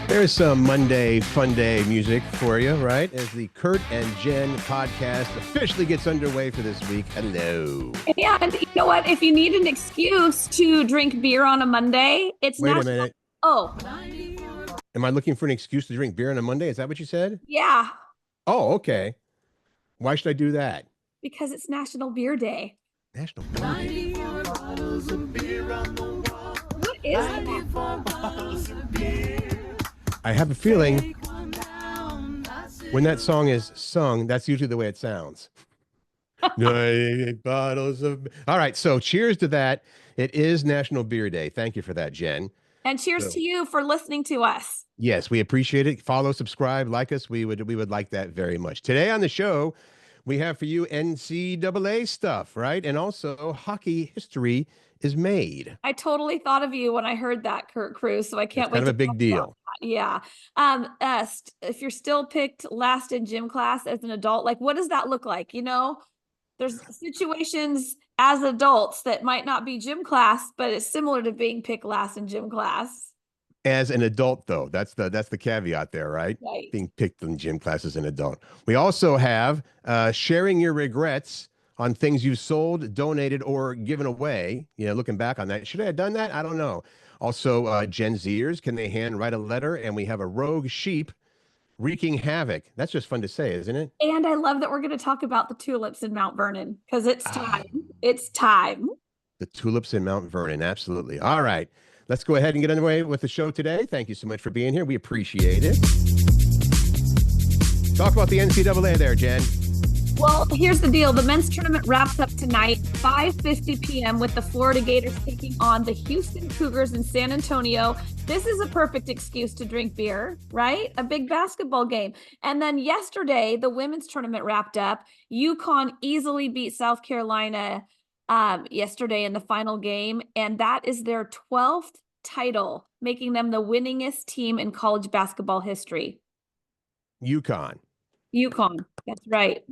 There's some Monday fun day music for you, right? As the Curt and Jen podcast officially gets underway for this week. Hello. And you know what? If you need an excuse to drink beer on a Monday, it's Wait a minute. Oh. Am I looking for an excuse to drink beer on a Monday? Is that what you said? Yeah. Oh, okay. Why should I do that? Because it's National Beer Day. National Beer Day. What is that? I have a feeling when that song is sung, that's usually the way it sounds. 9 bottles of... All right, so cheers to that. It is National Beer Day. Thank you for that, Jen. And cheers to you for listening to us. Yes, we appreciate it. Follow, subscribe, like us. We would like that very much. Today on the show, we have for you NCAA stuff, right? And also hockey history is made. I totally thought of you when I heard that, Curt Cruz. So I can't wait. Kind of a big deal. Yeah. If you're still picked last in gym class as an adult, like what does that look like? You know, there's situations as adults that might not be gym class, but it's similar to being picked last in gym class. As an adult, though, that's the caveat there, right? Right. Being picked in gym class as an adult. We also have sharing your regrets on things you've sold, donated, or given away. You know, looking back on that, should I have done that? I don't know. Also, Gen Zers, can they handwrite a letter? And we have a rogue sheep wreaking havoc. That's just fun to say, isn't it? And I love that we're going to talk about the tulips in Mount Vernon because it's time. It's time. The tulips in Mount Vernon. Absolutely. All right. Let's go ahead and get underway with the show today. Thank you so much for being here. We appreciate it. Talk about the NCAA there, Jen. Well, here's the deal. The men's tournament wraps up tonight, 5:50 p.m. with the Florida Gators taking on the Houston Cougars in San Antonio. This is a perfect excuse to drink beer, right? A big basketball game. And then yesterday, the women's tournament wrapped up. UConn easily beat South Carolina yesterday in the final game, and that is their 12th title, making them the winningest team in college basketball history. UConn. That's right.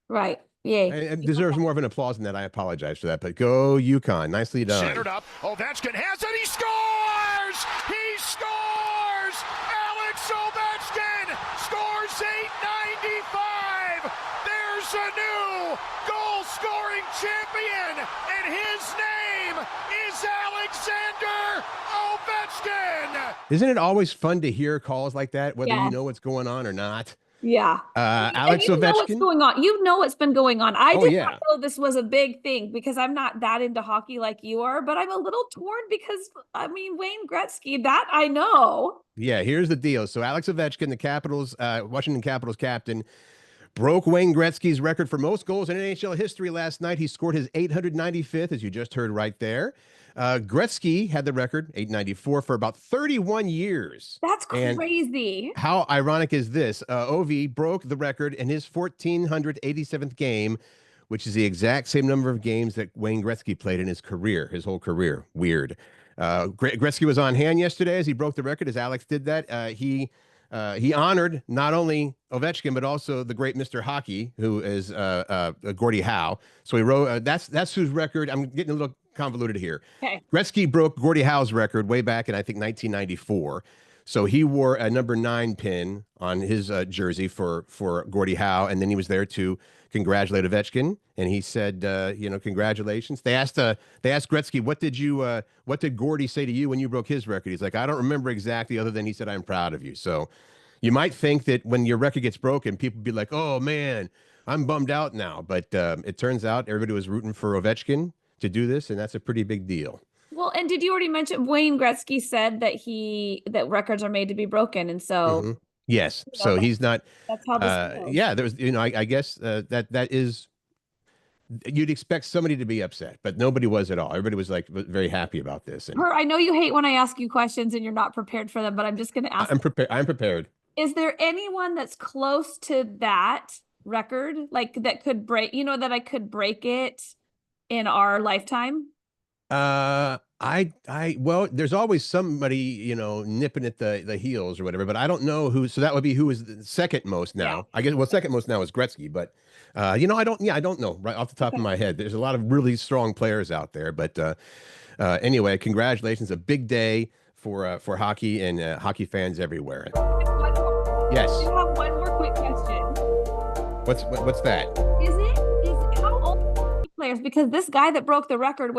Right. Yay. It deserves more of an applause than that. I apologize for that, but go UConn. Nicely done. Centered up. Ovechkin has it. He scores! He scores! Alex Ovechkin scores 895. There's a new goal-scoring champion, and his name is Alexander Ovechkin. Isn't it always fun to hear calls like that, whether Yeah. you know what's going on or not? Yeah. Alex Ovechkin. Know what's going on. You know what's been going on. I did not know this was a big thing because I'm not that into hockey like you are, but I'm a little torn because, I mean, Wayne Gretzky, that I know. Yeah, here's the deal. So Alex Ovechkin, the Capitals, Washington Capitals captain, broke Wayne Gretzky's record for most goals in NHL history last night. He scored his 895th, as you just heard right there. Gretzky had the record, 894, for about 31 years. That's crazy. And how ironic is this? Ovi broke the record in his 1,487th game, which is the exact same number of games that Wayne Gretzky played in his career, his whole career. Weird. Gretzky was on hand yesterday as he broke the record, as Alex did that. He honored not only Ovechkin, but also the great Mr. Hockey, who is Gordie Howe. So he wrote, that's whose record. I'm getting a little convoluted here. Okay. Gretzky broke Gordie Howe's record way back in, I think, 1994. So he wore a number 9 pin on his jersey for Gordie Howe, and then he was there to congratulate Ovechkin, and he said, congratulations. They asked Gretzky, what did Gordie say to you when you broke his record? He's like, I don't remember exactly, other than he said, I'm proud of you. So you might think that when your record gets broken, people be like, oh man, I'm bummed out now. But it turns out everybody was rooting for Ovechkin to do this, and that's a pretty big deal. Well, and did you already mention Wayne Gretzky said that records are made to be broken, and so yes, so he's not. That's how this goes. Yeah, there was, I guess that is. You'd expect somebody to be upset, but nobody was at all. Everybody was like very happy about this. And I know you hate when I ask you questions and you're not prepared for them, but I'm just going to ask. I'm prepared. Is there anyone that's close to that record, like that could break? That I could break it in our lifetime? Well, there's always somebody, nipping at the heels or whatever, but I don't know who. So that would be who is the second most now. Yeah. I guess. Well, second most now is Gretzky, but I don't know right off the top of my head. There's a lot of really strong players out there, but anyway, congratulations. A big day for hockey and hockey fans everywhere. Yes. I have one more quick question. What's that? Is how old are players? Because this guy that broke the record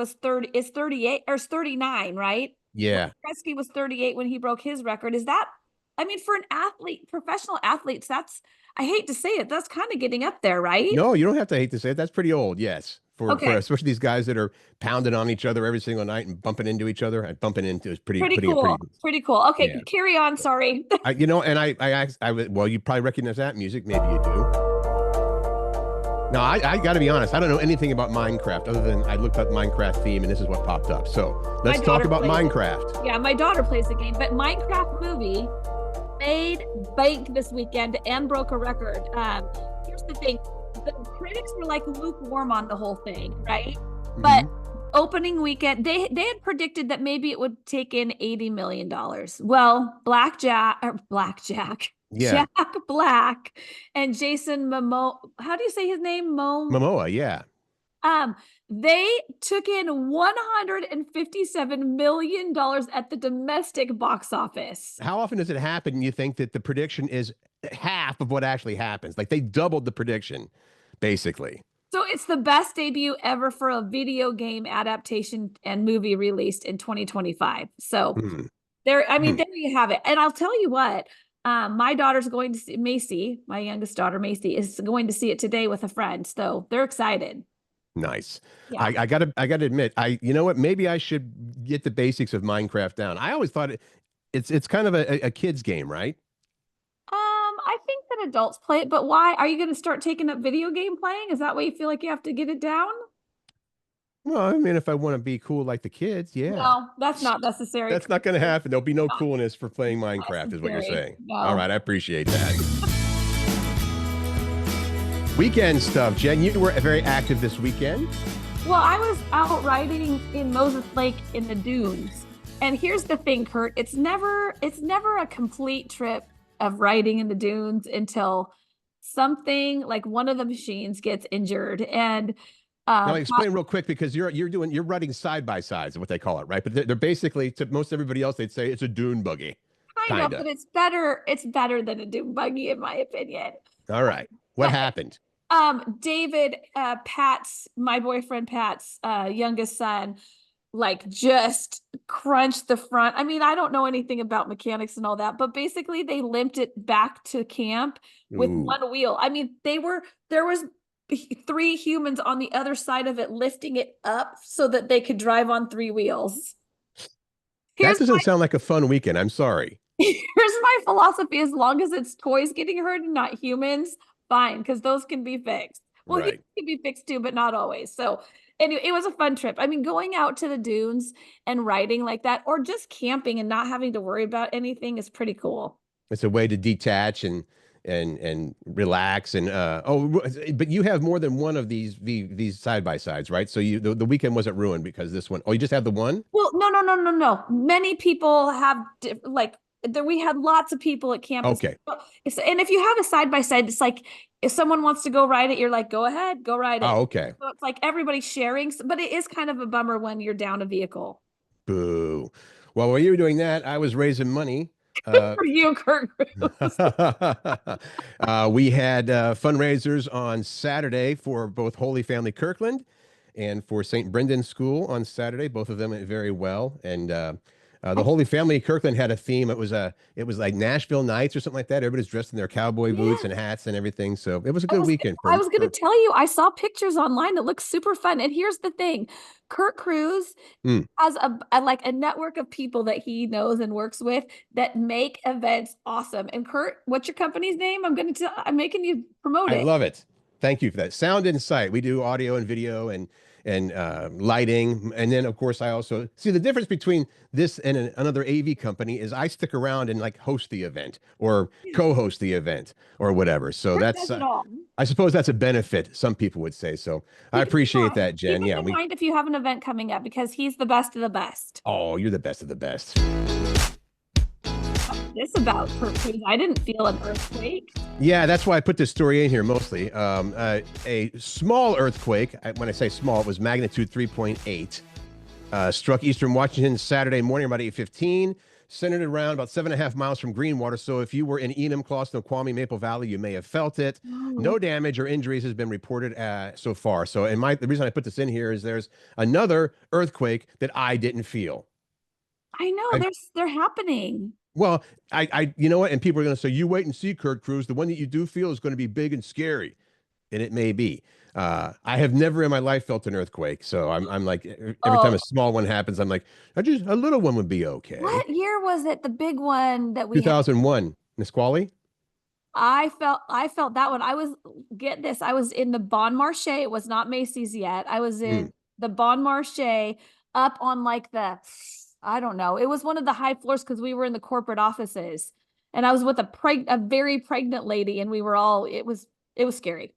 is 38 or 39, right? Yeah. Gretzky was 38 when he broke his record. Is that, I mean, for an athlete, professional athletes, I hate to say it, that's kind of getting up there, right? No, you don't have to hate to say it. That's pretty old. Yes. For especially these guys that are pounding on each other every single night and bumping into each other. And bumping into is pretty cool. Pretty cool. Okay, yeah. Carry on. Sorry. Well, you probably recognize that music. Maybe you do. No, I got to be honest. I don't know anything about Minecraft other than I looked up Minecraft theme and this is what popped up. So let's talk about Minecraft. Yeah, my daughter plays the game, but Minecraft movie made bank this weekend and broke a record. Here's the thing. The critics were like lukewarm on the whole thing, right? Mm-hmm. But opening weekend, they had predicted that maybe it would take in $80 million. Well, Jack Black and Jason Momoa, how do you say his name? Momoa, yeah. They took in $157 million at the domestic box office. How often does it happen, you think, that the prediction is half of what actually happens? Like they doubled the prediction, basically. So it's the best debut ever for a video game adaptation and movie released in 2025. So there you have it. And I'll tell you what, my daughter's going to see Macy, my youngest daughter, Macy, is going to see it today with a friend. So they're excited. Nice. Yeah. I gotta admit, you know what? Maybe I should get the basics of Minecraft down. I always thought it's kind of a kid's game, right? I think that adults play it, but why? Are you going to start taking up video game playing? Is that why you feel like you have to get it down? Well, I mean, if I want to be cool like the kids, yeah. No, that's not necessary. That's not going to happen. There'll be no coolness for playing Minecraft, is what you're saying. No. All right, I appreciate that. Weekend stuff. Jen, you were very active this weekend. Well, I was out riding in Moses Lake in the dunes. And here's the thing, Curt, it's never a complete trip of riding in the dunes until something like one of the machines gets injured. And now explain real quick, because you're riding side by sides is what they call it, right? But they're basically, to most everybody else, they'd say it's a dune buggy. I know, but it's better than a dune buggy in my opinion. All right. What happened? David, my boyfriend Pat's youngest son, like just crunched the front. I mean, I don't know anything about mechanics and all that, but basically they limped it back to camp with one wheel. I mean, there was 3 humans on the other side of it lifting it up so that they could drive on 3 wheels. That doesn't sound like a fun weekend. I'm sorry. Here's my philosophy. As long as it's toys getting hurt and not humans, fine, because those can be fixed. Well, right. Humans can be fixed too, but not always. So anyway, it was a fun trip. I mean, going out to the dunes and riding like that, or just camping and not having to worry about anything is pretty cool. It's a way to detach and relax. And but you have more than one of these side by sides, right? So the weekend wasn't ruined because this one. Oh, you just have the one? Well, no. Many people have we had lots of people at campus. Okay. And if you have a side by side, it's like if someone wants to go ride it, you're like, go ahead, go ride it. Oh, okay. So it's like everybody's sharing, but it is kind of a bummer when you're down a vehicle. Boo. Well, while you were doing that, I was raising money. For you, Curt. We had fundraisers on Saturday for both Holy Family Kirkland and for St. Brendan's School on Saturday. Both of them went very well. And the Holy Family Kirkland had a theme. It was like Nashville Nights or something like that. Everybody's dressed in their cowboy boots and hats and everything. So it was a good weekend. I was going to tell you, I saw pictures online that look super fun. And here's the thing. Curt Cruz has a network of people that he knows and works with that make events awesome. And Curt, what's your company's name? I'm making you promote it. I love it. Thank you for that. Sound and Sight. We do audio and video and lighting. And then of course I also see the difference between this and another AV company is I stick around and like host the event or co-host the event or whatever. So that's, I suppose that's a benefit. Some people would say so. I appreciate that, Jen. Keep in mind if you have an event coming up because he's the best of the best. Oh, you're the best of the best. This about Curt Cruz. I didn't feel an earthquake. Yeah, that's why I put this story in here mostly. A small earthquake, when I say small, it was magnitude 3.8, struck eastern Washington Saturday morning about 8:15, centered around about 7.5 miles from Greenwater. So if you were in Enum, Claw, Snoqualmie, Maple Valley, you may have felt it. No damage or injuries has been reported so far. So, the reason I put this in here is there's another earthquake that I didn't feel. I know they're happening. Well, you know what? And people are going to say, you wait and see, Curt Cruz. The one that you do feel is going to be big and scary. And it may be. I have never in my life felt an earthquake. So I'm like, every time a small one happens, I'm like, a little one would be okay. What year was it? The big one that we 2001, Nisqually? I felt that one. Get this, I was in the Bon Marché. It was not Macy's yet. I was in the Bon Marché up on like I don't know. It was one of the high floors because we were in the corporate offices, and I was with a very pregnant lady, and we were all. It was scary.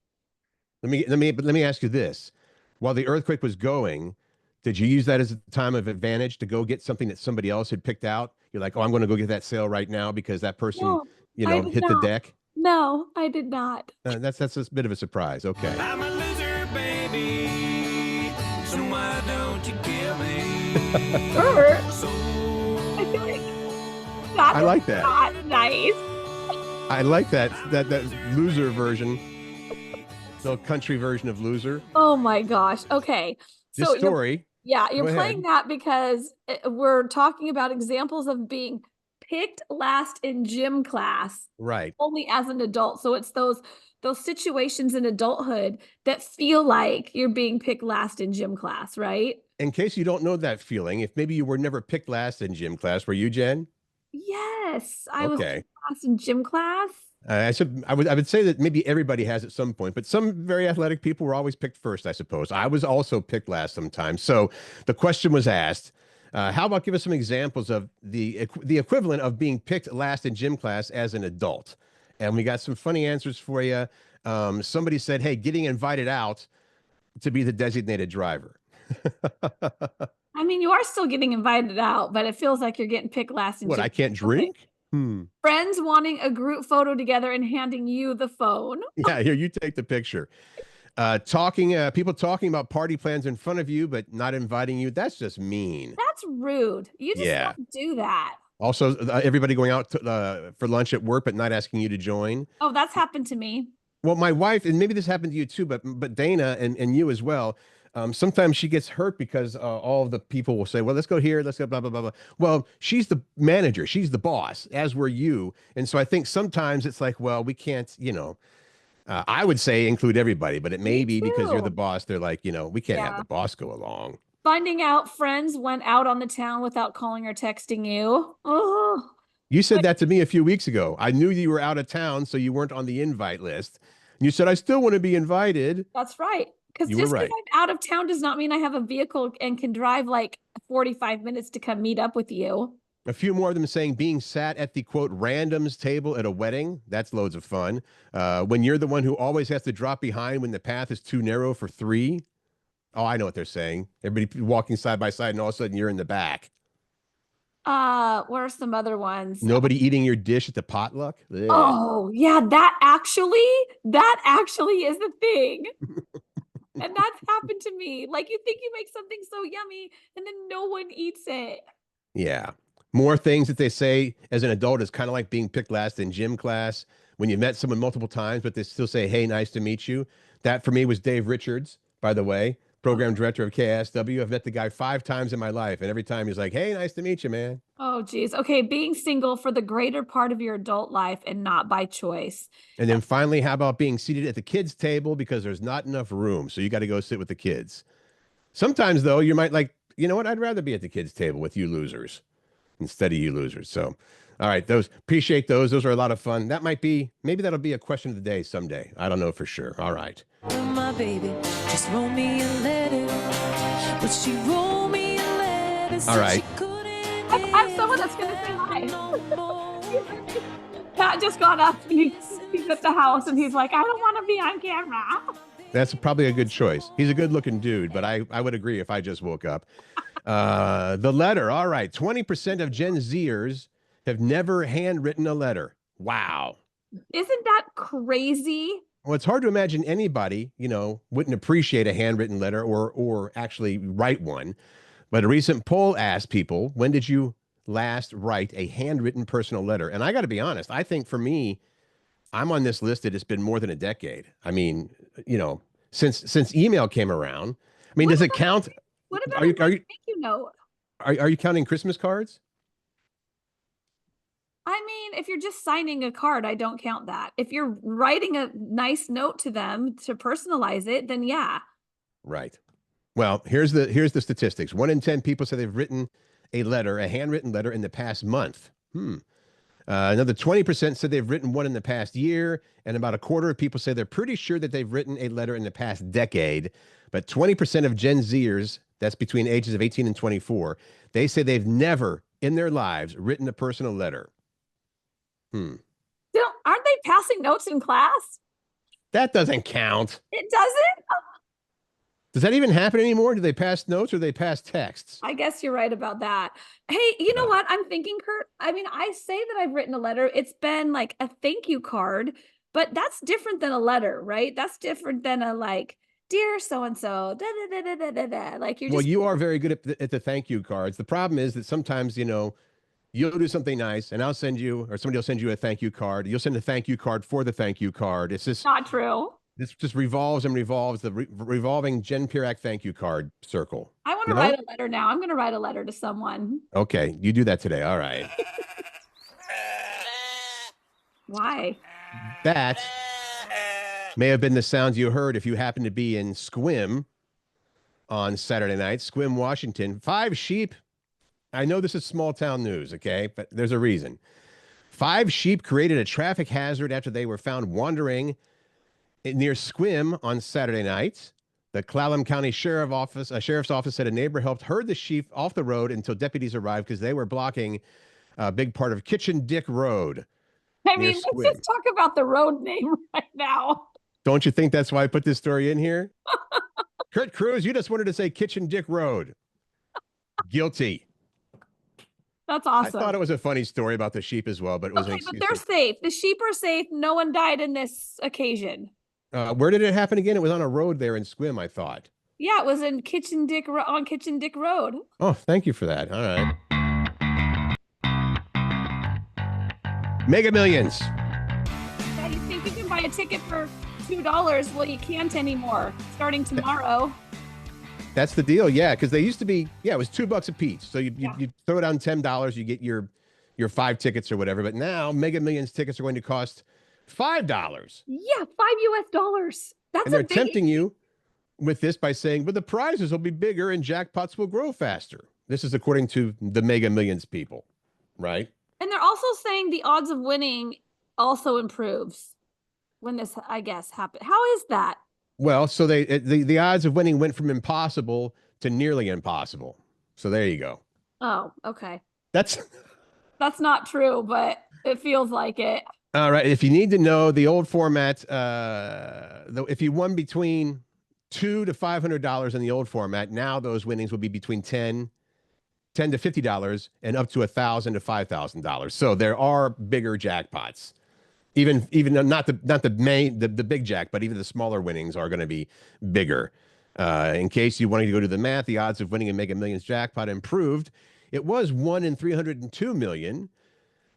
Let me ask you this: while the earthquake was going, did you use that as a time of advantage to go get something that somebody else had picked out? You're like, oh, I'm going to go get that sale right now because that person, hit the deck. No, I did not. That's a bit of a surprise. Okay. I'm a loser, baby. So why don't you kill me? I feel like I like that. Not nice. I like that loser version. The country version of loser. Oh my gosh. Okay. This story. You're playing that because we're talking about examples of being picked last in gym class. Right. Only as an adult. So it's those situations in adulthood that feel like you're being picked last in gym class, right? In case you don't know that feeling, if maybe you were never picked last in gym class, were you, Jen? Yes, I was last in gym class. I would say that maybe everybody has at some point, but some very athletic people were always picked first, I suppose. I was also picked last sometimes. So the question was asked, how about give us some examples of the equivalent of being picked last in gym class as an adult? And we got some funny answers for you. Somebody said, hey, getting invited out to be the designated driver. I mean, you are still getting invited out, but it feels like you're getting picked last in gym. I can't drink? Okay. Friends wanting a group photo together and handing you the phone. Yeah, here, you take the picture. People talking about party plans in front of you, but not inviting you. That's just mean. That's rude. You just don't do that. Also, everybody going out for lunch at work, but not asking you to join. Oh, that's happened to me. Well, my wife, and maybe this happened to you too, but Dana and you as well. Sometimes she gets hurt because all of the people will say, well, let's go here, let's go blah, blah, blah, blah. Well, she's the manager, she's the boss, as were you. And so I think sometimes it's like, well, we can't, I would say include everybody, but it may be because you're the boss. They're like, we can't have the boss go along. Finding out friends went out on the town without calling or texting you. Oh. You said that to me a few weeks ago. I knew you were out of town, so you weren't on the invite list. And you said, I still want to be invited. That's right. Because just because I'm out of town does not mean I have a vehicle and can drive like 45 minutes to come meet up with you. A few more of them saying being sat at the, quote, randoms table at a wedding. That's loads of fun. When you're the one who always has to drop behind when the path is too narrow for three. Oh, I know what they're saying. Everybody walking side by side and all of a sudden you're in the back. What are some other ones? Nobody eating your dish at the potluck. Ugh. Oh, yeah, that actually is the thing. And that's happened to me. Like, you think you make something so yummy and then no one eats it. Yeah. More things that they say as an adult is kind of like being picked last in gym class when you've met someone multiple times, but they still say, hey, nice to meet you. That for me was Dave Richards, by the way, program director of KSW. I've met the guy 5 times in my life, and every time he's like, hey, nice to meet you, man. Oh, geez. Okay, being single for the greater part of your adult life and not by choice. And then finally, how about being seated at the kids' table because there's not enough room, so you got to go sit with the kids. Sometimes, though, you might like, you know what, I'd rather be at the kids' table with you losers instead of you losers. So, all right, appreciate those. Those are a lot of fun. Maybe that'll be a question of the day someday. I don't know for sure. All right. My baby just wrote me a letter, but she wrote me a letter. All right. I'm someone that's going to say hi. Pat just got up and he's at the house and he's like, I don't want to be on camera. That's probably a good choice. He's a good looking dude, but I would agree if I just woke up. The letter. All right. 20% of Gen Zers have never handwritten a letter. Wow. Isn't that crazy? Well, it's hard to imagine anybody, wouldn't appreciate a handwritten letter or actually write one. But a recent poll asked people, when did you last write a handwritten personal letter? And I got to be honest, I think for me, I'm on this list that it's been more than a decade. I mean, since email came around. I mean, does it count? What about Are you thank you note? are you counting Christmas cards? I mean, if you're just signing a card, I don't count that. If you're writing a nice note to them to personalize it, then yeah. Right. Well, here's the statistics. 1 in 10 people say they've written a handwritten letter in the past month. Another 20% said they've written one in the past year, and about a quarter of people say they're pretty sure that they've written a letter in the past decade. But 20% of Gen Zers, that's between ages of 18 and 24, they say they've never in their lives written a personal letter. Aren't they passing notes in class? That doesn't count. It doesn't? Does that even happen anymore? Do they pass notes or do they pass texts? I guess you're right about that. Hey, you know what I'm thinking, Curt? I mean, I say that I've written a letter. It's been like a thank you card, but that's different than a letter, right? That's different than a like, dear so-and-so, da, da, da, da, da, da. Like you're just. Well, you are very good at the thank you cards. The problem is that sometimes, you'll do something nice and I'll send you, or somebody will send you a thank you card. You'll send a thank you card for the thank you card. It's just not true. This just revolves and revolves, the revolving Jen Pirak thank you card circle. I want to write a letter now. I'm going to write a letter to someone. Okay, you do that today. All right. Why? That may have been the sounds you heard if you happened to be in Squim on Saturday night. Squim, Washington. 5 sheep. I know this is small town news, okay? But there's a reason. 5 sheep created a traffic hazard after they were found wandering near Squim on Saturday night. The Clallam County Sheriff's Office said a neighbor helped herd the sheep off the road until deputies arrived because they were blocking a big part of Kitchen-DickRoad. I mean, let's just talk about the road name right now. Don't you think that's why I put this story in here? Curt Cruz, you just wanted to say Kitchen-DickRoad. Guilty. That's awesome. I thought it was a funny story about the sheep as well, but it was an excuse. But they're safe. The sheep are safe. No one died in this occasion. Where did it happen again? It was on a road there in Squim, I thought. Yeah, it was in Kitchen-DickRoad. Oh, thank you for that. All right. Mega Millions. Yeah, you think you can buy a ticket for $2? Well, you can't anymore. Starting tomorrow. That's the deal, yeah, because they used to be, it was $2 a piece. So you throw down $10, you get your 5 tickets or whatever. But now Mega Millions tickets are going to cost $5. Yeah, $5. And they're tempting you with this by saying, but the prizes will be bigger and jackpots will grow faster. This is according to the Mega Millions people, right? And they're also saying the odds of winning also improves when this, I guess, happened. How is that? Well, so the odds of winning went from impossible to nearly impossible. So there you go. Oh, okay. That's not true, but it feels like it. All right. If you need to know the old format, if you won between $200 to $500 in the old format, now those winnings will be between $10 to $50 and up to $1,000 to $5,000. So there are bigger jackpots. Even not the big jack, but even the smaller winnings are going to be bigger. In case you wanted to go to the math, the odds of winning a Mega Millions jackpot improved. It was 1 in 302 million.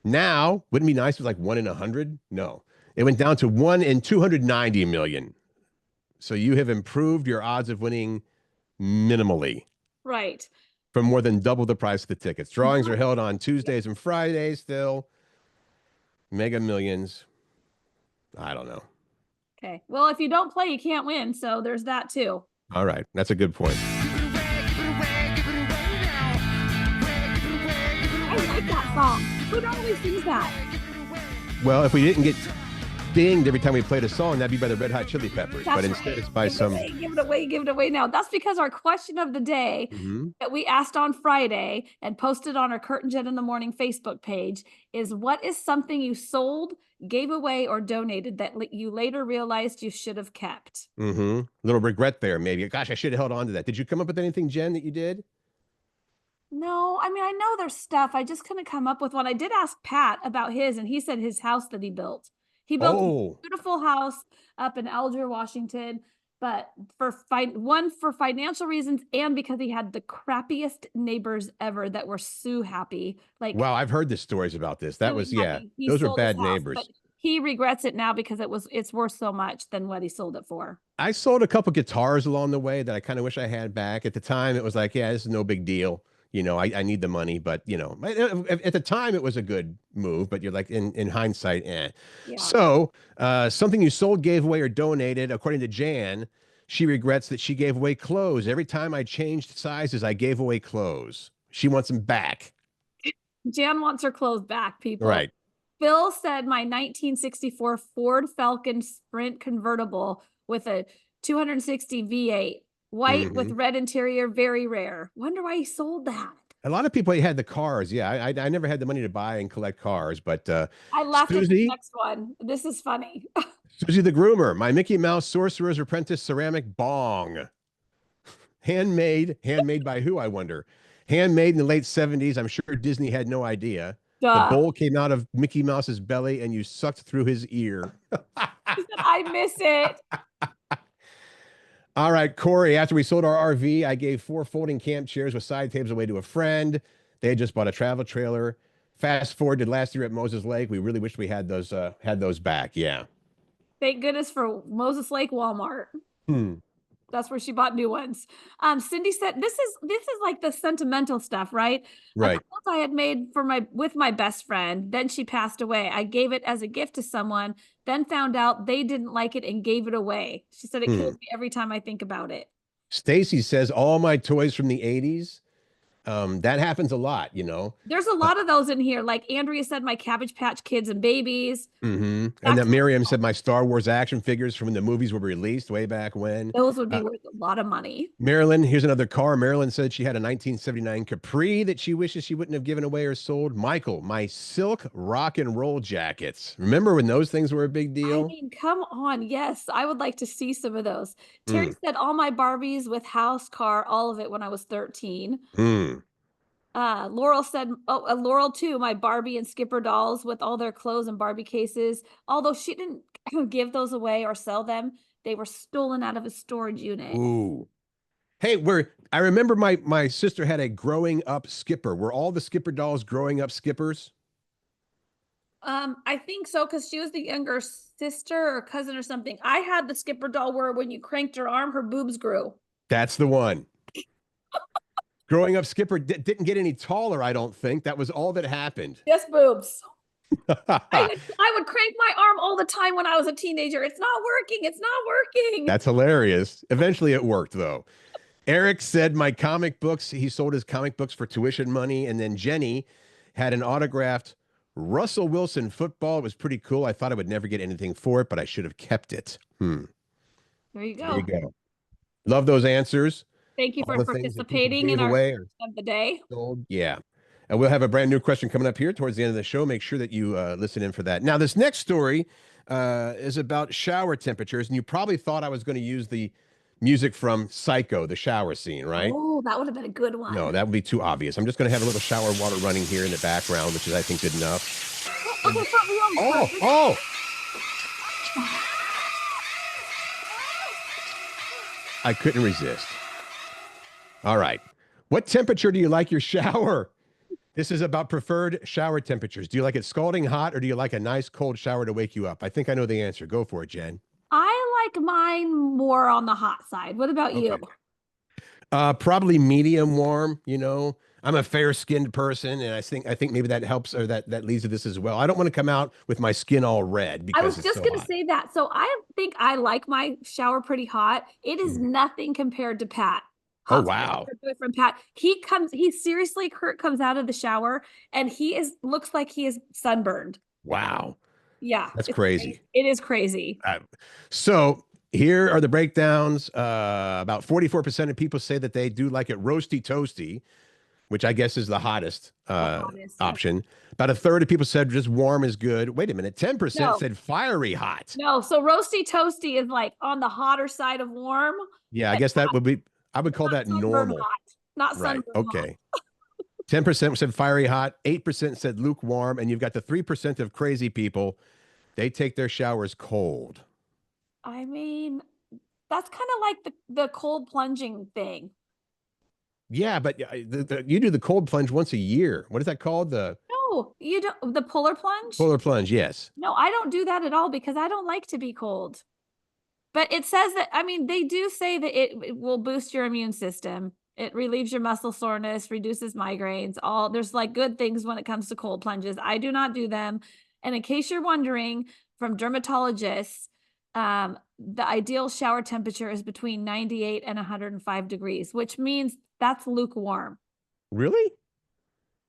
Now, wouldn't it be nice if it was like 1 in 100? No, it went down to 1 in 290 million. So you have improved your odds of winning minimally. Right. From more than double the price of the tickets. Drawings are held on Tuesdays and Fridays still. Mega Millions. I don't know. Okay. Well, if you don't play, you can't win. So there's that too. All right. That's a good point. I like that song. Who normally sings that? Well, if we didn't get dinged every time we played a song, that'd be by the Red Hot Chili Peppers. That's but instead it's by some... Give it away now. That's because our question of the day that we asked on Friday and posted on our Curt and Jen in the Morning Facebook page is, what is something you sold, gave away, or donated that you later realized you should have kept? Little regret there, maybe. Gosh, I should have held on to that. Did you come up with anything, Jen, that you did? No, I mean, I know there's stuff. I just couldn't come up with one. I did ask Pat about his, and he said his house that he built. He built a Oh, beautiful house up in Alger, Washington, but for financial reasons and because he had the crappiest neighbors ever that were so happy. Like wow. I've heard the stories about this. That so was, yeah, happy. He those were sold his bad house, but neighbors. he regrets it now because it's worth so much than what he sold it for. I sold a couple guitars along the way that I kind of wish I had back. At the time, it was like, yeah, this is no big deal. I need the money, but at the time it was a good move, but you're like in hindsight, eh. Yeah. So, something you sold, gave away, or donated, according to Jan, she regrets that she gave away clothes. Every time I changed sizes, I gave away clothes. She wants them back. Jan wants her clothes back, people. Right. Phil said my 1964 Ford Falcon Sprint convertible with a 260 V8, white with red interior, very rare. Wonder why he sold that. A lot of people had the cars. Yeah, I never had the money to buy and collect cars, but I laughed at the Susie, next one. This is funny. Susie the Groomer, my Mickey Mouse Sorcerer's Apprentice ceramic bong. Handmade by who, I wonder? Handmade in the late 70s. I'm sure Disney had no idea. The Duh. bowl came out of Mickey Mouse's belly and you sucked through his ear. He said, I miss it. All right, Corey, after we sold our RV, I gave 4 folding camp chairs with side tables away to a friend. They had just bought a travel trailer. Fast forward to last year at Moses Lake. We really wished we had those back. Yeah. Thank goodness for Moses Lake Walmart. That's where she bought new ones. Cindy said, this is like the sentimental stuff, right? Right. A quilt I had made with my best friend. Then she passed away. I gave it as a gift to someone, then found out they didn't like it and gave it away. She said, it kills me every time I think about it. Stacy says all my toys from the 80s. That happens a lot, There's a lot of those in here. Like Andrea said, my Cabbage Patch Kids and Babies. And then Miriam said my Star Wars action figures from when the movies were released way back when. Those would be worth a lot of money. Marilyn, here's another car. Marilyn said she had a 1979 Capri that she wishes she wouldn't have given away or sold. Michael, my silk rock and roll jackets. Remember when those things were a big deal? I mean, come on. Yes, I would like to see some of those. Terry said all my Barbies with house, car, all of it when I was 13. Laurel said, Laurel too, my Barbie and Skipper dolls with all their clothes and Barbie cases. Although she didn't give those away or sell them, they were stolen out of a storage unit. Ooh. Hey, I remember my sister had a growing up Skipper. Were all the Skipper dolls growing up Skippers? I think so, because she was the younger sister or cousin or something. I had the Skipper doll where when you cranked her arm, her boobs grew. That's the one. Growing up, Skipper didn't get any taller, I don't think. That was all that happened. Just boobs. I would crank my arm all the time when I was a teenager. It's not working. It's not working. That's hilarious. Eventually it worked, though. Eric said my comic books, he sold his comic books for tuition money. And then Jenny had an autographed Russell Wilson football. It was pretty cool. I thought I would never get anything for it, but I should have kept it. There you go. There you go. Love those answers. Thank you All for the things that people participating in gave our away of the day. sold. Yeah. And we'll have a brand new question coming up here towards the end of the show. Make sure that you listen in for that. Now, this next story is about shower temperatures. And you probably thought I was going to use the music from Psycho, the shower scene, right? Oh, that would have been a good one. No, that would be too obvious. I'm just going to have a little shower water running here in the background, which is, I think, good enough. Okay, Oh. I couldn't resist. All right. What temperature do you like your shower? This is about preferred shower temperatures. Do you like it scalding hot or do you like a nice cold shower to wake you up? I think I know the answer. Go for it, Jen. I like mine more on the hot side. What about you? Probably medium warm, I'm a fair-skinned person, and I think maybe that helps, or that leads to this as well. I don't want to come out with my skin all red because I was just going to say that. So I think I like my shower pretty hot. It is nothing compared to Pat. Oh, wow. Boyfriend Pat. Kurt comes out of the shower and looks like he is sunburned. Wow. Yeah. That's crazy. It is crazy. So here are the breakdowns. About 44% of people say that they do like it roasty toasty, which I guess is the hottest option. About a third of people said just warm is good. Wait a minute. 10% said fiery hot. No. So roasty toasty is like on the hotter side of warm. Yeah, I guess that would be, I would call that normal. Hot, not sunburn right. Okay. 10% said fiery hot, 8% said lukewarm, and you've got the 3% of crazy people. They take their showers cold. I mean, that's kind of like the cold plunging thing. Yeah, but you do the cold plunge once a year. What is that called? The No, you don't. The polar plunge? polar plunge, yes. No, I don't do that at all because I don't like to be cold. But it says that, I mean, they do say that it will boost your immune system. It relieves your muscle soreness, reduces migraines, there's like good things when it comes to cold plunges. I do not do them. And in case you're wondering, from dermatologists, the ideal shower temperature is between 98 and 105 degrees, which means that's lukewarm. Really?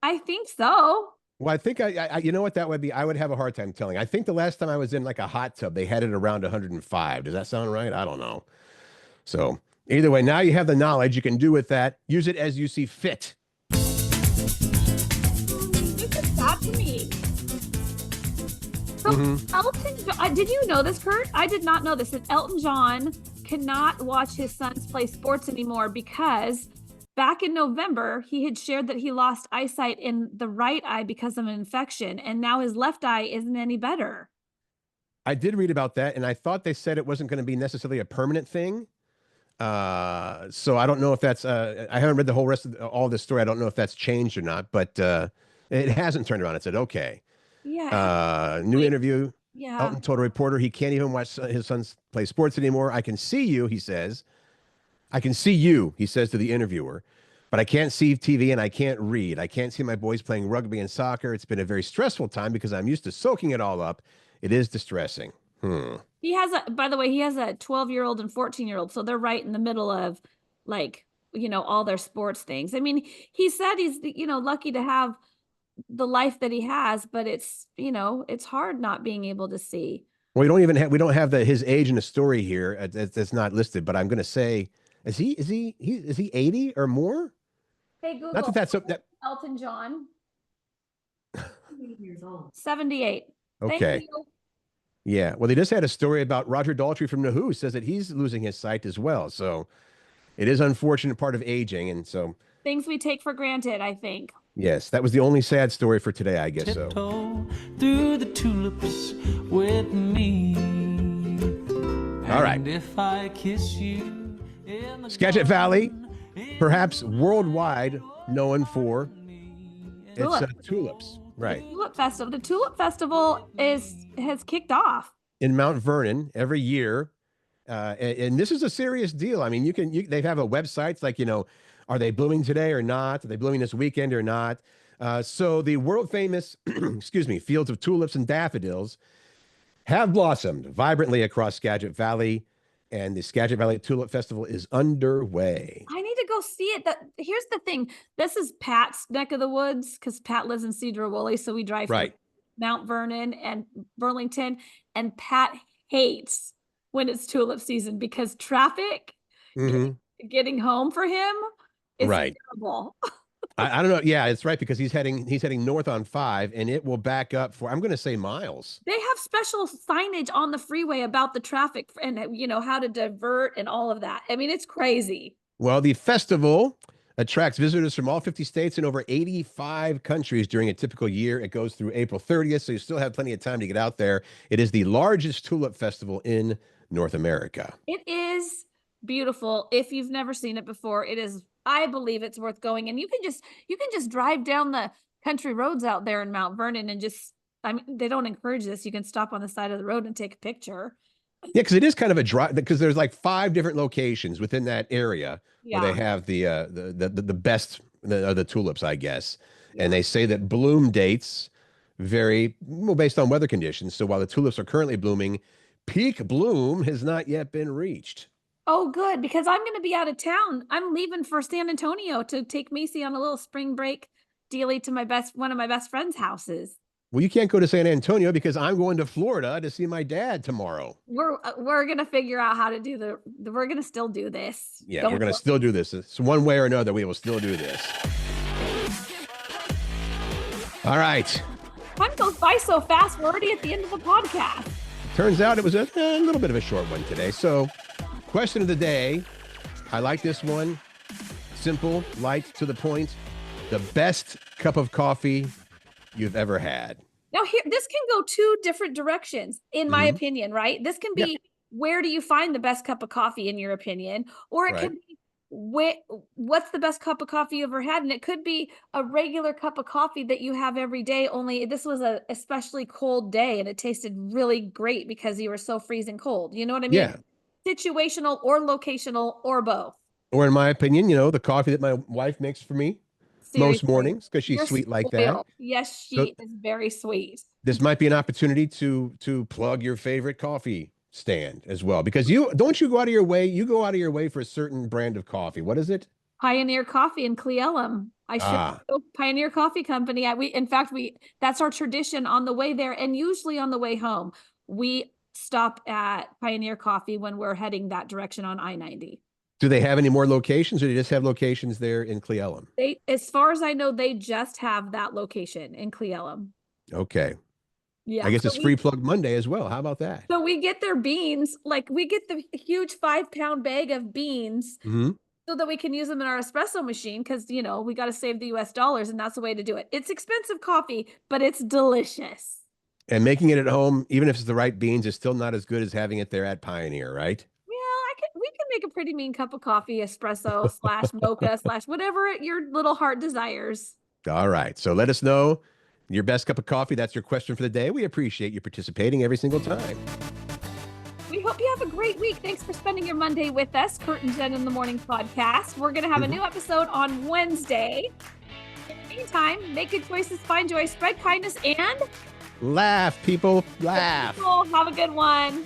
I think so. Well, I think I you know what that would be? I would have a hard time telling. I think the last time I was in like a hot tub, they had it around 105. Does that sound right? I don't know. So either way, now you have the knowledge. You can do with that. Use it as you see fit. This is sad to me. So Elton, did you know this, Curt? I did not know this. That Elton John cannot watch his sons play sports anymore because back in November, he had shared that he lost eyesight in the right eye because of an infection, and now his left eye isn't any better. I did read about that, and I thought they said it wasn't going to be necessarily a permanent thing. So I don't know if that's, I haven't read the whole rest of all this story. I don't know if that's changed or not, but it hasn't turned around. It said, okay. Yeah. New interview. Yeah. Elton told a reporter he can't even watch his sons play sports anymore. I can see you, he says. I can see you, he says to the interviewer, but I can't see TV and I can't read. I can't see my boys playing rugby and soccer. It's been a very stressful time because I'm used to soaking it all up. It is distressing. He has by the way, he has a 12-year-old and 14-year-old. So they're right in the middle of like, all their sports things. I mean, he said he's, lucky to have the life that he has, but it's, it's hard not being able to see. Well, we don't have his age in the story here. It's not listed, but I'm going to say, is he 80 or more? Hey, Google. Not that that's Elton John. 78 years old. 78. Okay. Thank you. Yeah. Well, they just had a story about Roger Daltrey from The Who says that he's losing his sight as well. So it is unfortunate part of aging. And so things we take for granted, I think. Yes, that was the only sad story for today, I guess so. Through the tulips with me. All right. And if I kiss you Skagit Valley, perhaps worldwide known for its tulips. Right. Tulip Festival. The Tulip Festival has kicked off in Mount Vernon every year. And this is a serious deal. I mean, they have a website. It's like, are they blooming today or not? Are they blooming this weekend or not? So the world famous, fields of tulips and daffodils have blossomed vibrantly across Skagit Valley, and the Skagit Valley Tulip Festival is underway. I need to go see it. Here's the thing. This is Pat's neck of the woods because Pat lives in Cedar Woolley. So we drive from Mount Vernon and Burlington, and Pat hates when it's tulip season because traffic getting home for him is terrible. I don't know. Yeah, it's right, because he's heading north on 5, and it will back up for, I'm going to say, miles. They have special signage on the freeway about the traffic and how to divert and all of that. I mean, it's crazy. Well, the festival attracts visitors from all 50 states and over 85 countries during a typical year. It goes through April 30th, so you still have plenty of time to get out there. It is the largest tulip festival in North America. It is beautiful. If you've never seen it before, it is, I believe it's worth going. And you can just drive down the country roads out there in Mount Vernon and they don't encourage this. You can stop on the side of the road and take a picture. Yeah, because it is kind of a drive, because there's like 5 different locations within that area where they have the best the tulips, I guess. And they say that bloom dates vary based on weather conditions. So while the tulips are currently blooming, peak bloom has not yet been reached. Oh, good, because I'm going to be out of town. I'm leaving for San Antonio to take Macy on a little spring break dealie to one of my best friend's houses. Well, you can't go to San Antonio because I'm going to Florida to see my dad tomorrow. We're going to figure out how to do we're going to still do this. Yeah, we're going to still do this. It's one way or another, we will still do this. All right. Time goes by so fast. We're already at the end of the podcast. Turns out it was a little bit of a short one today. So, question of the day. I like this one. Simple, light, to the point. The best cup of coffee you've ever had. Now here, this can go two different directions, in my Mhm. opinion, right? This can Yep. be, where do you find the best cup of coffee in your opinion? Or it Right. can be, what's the best cup of coffee you ever had? And it could be a regular cup of coffee that you have every day, only this was a especially cold day and it tasted really great because you were so freezing cold. You know what I mean? Yeah. Situational or locational or both. Or in my opinion, the coffee that my wife makes for me most Seriously. mornings because she's You're sweet like that. spoiled. Yes, So she is very sweet. this might be an opportunity to plug your favorite coffee stand as well because you go out of your way. You go out of your way for a certain brand of coffee. What is it? Pioneer Coffee in Cleellum. I sure Ah, do. Pioneer Coffee Company. In fact, that's our tradition on the way there, and usually on the way home, we stop at Pioneer Coffee when we're heading that direction on I-90. do they have any more locations or do they just have locations there in Cleellum? As far as I know, they just have that location in Cleellum. Okay. Yeah. I guess So it's Free Plug Monday as well. How about that? so we get their beans, like we get the huge 5-pound bag of beans Hmm. so that we can use them in our espresso machine because, we got to save the US dollars and that's the way to do it. It's expensive coffee, but it's delicious. And making it at home, even if it's the right beans, is still not as good as having it there at Pioneer, right? We can make a pretty mean cup of coffee, espresso / mocha / whatever your little heart desires. All right. So let us know your best cup of coffee. That's your question for the day. We appreciate you participating every single time. We hope you have a great week. Thanks for spending your Monday with us, Curt and Jen in the Morning podcast. We're going to have a new episode on Wednesday. In the meantime, make good choices, find joy, spread kindness, and Laugh, people. Laugh. have a good one.